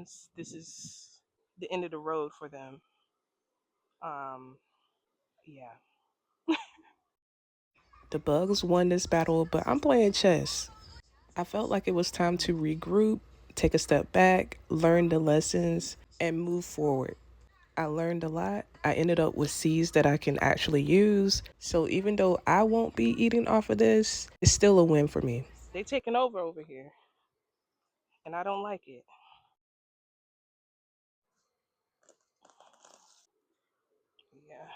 ones, this is the end of the road for them. Um, yeah. The bugs won this battle, but I'm playing chess. I felt like it was time to regroup, take a step back, learn the lessons, and move forward. I learned a lot. I ended up with seeds that I can actually use. So even though I won't be eating off of this, it's still a win for me. They taking over here, and I don't like it. Yeah,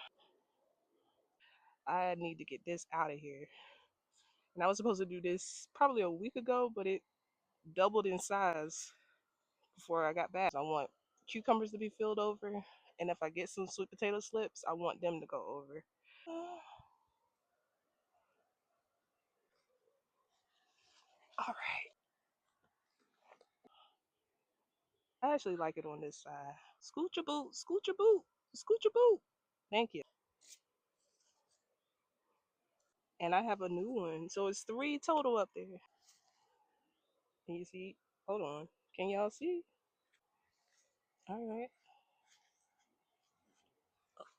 I need to get this out of here. And I was supposed to do this probably a week ago, but it doubled in size before I got back. I want cucumbers to be filled over, and if I get some sweet potato slips, I want them to go over. All right. I actually like it on this side. Scoot your boot, scoot your boot, scoot your boot. Thank you. And I have a new one. So it's three total up there. Can you see? Hold on. Can y'all see? All right.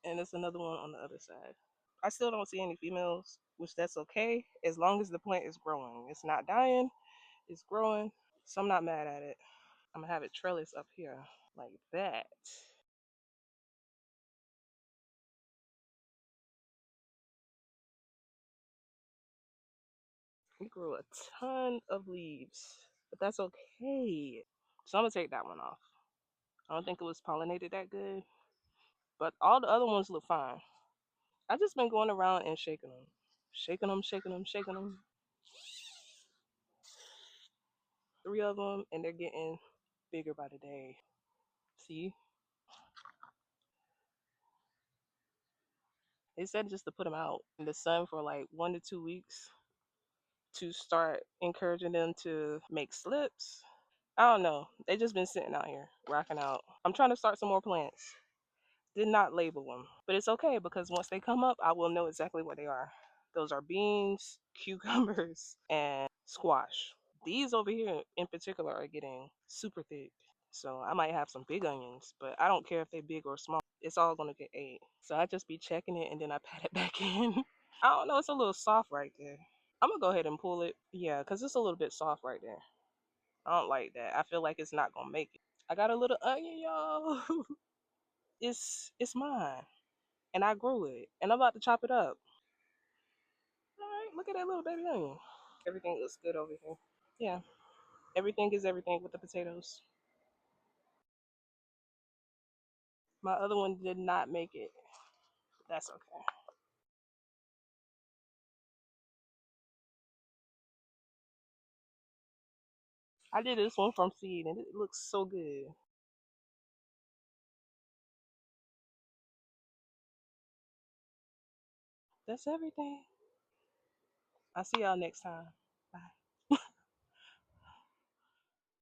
And there's another one on the other side. I still don't see any females, which that's okay as long as the plant is growing. It's not dying, it's growing. So I'm not mad at it. I'm gonna have it trellis up here like that. We grew a ton of leaves, but that's okay. So I'm gonna take that one off. I don't think it was pollinated that good, but all the other ones look fine. I just been going around and shaking them, shaking them, shaking them, shaking them. Three of them, and they're getting bigger by the day. See, they said just to put them out in the sun for like 1 to 2 weeks to start encouraging them to make slips. I don't know. They just been sitting out here rocking out. I'm trying to start some more plants. Did not label them, but it's okay because once they come up, I will know exactly what they are. Those are beans, cucumbers, and squash. These over here in particular are getting super thick. So I might have some big onions, but I don't care if they're big or small. It's all gonna get ate. So I just be checking it and then I pat it back in. I don't know, it's a little soft right there. I'm gonna go ahead and pull it. Yeah, because it's a little bit soft right there. I don't like that. I feel like it's not gonna make it. I got a little onion, y'all. It's mine. And I grew it. And I'm about to chop it up. Alright, look at that little baby onion. Everything looks good over here. Yeah. Everything is everything with the potatoes. My other one did not make it. That's okay. I did this one from seed and it looks so good. That's everything. I'll see y'all next time. Bye.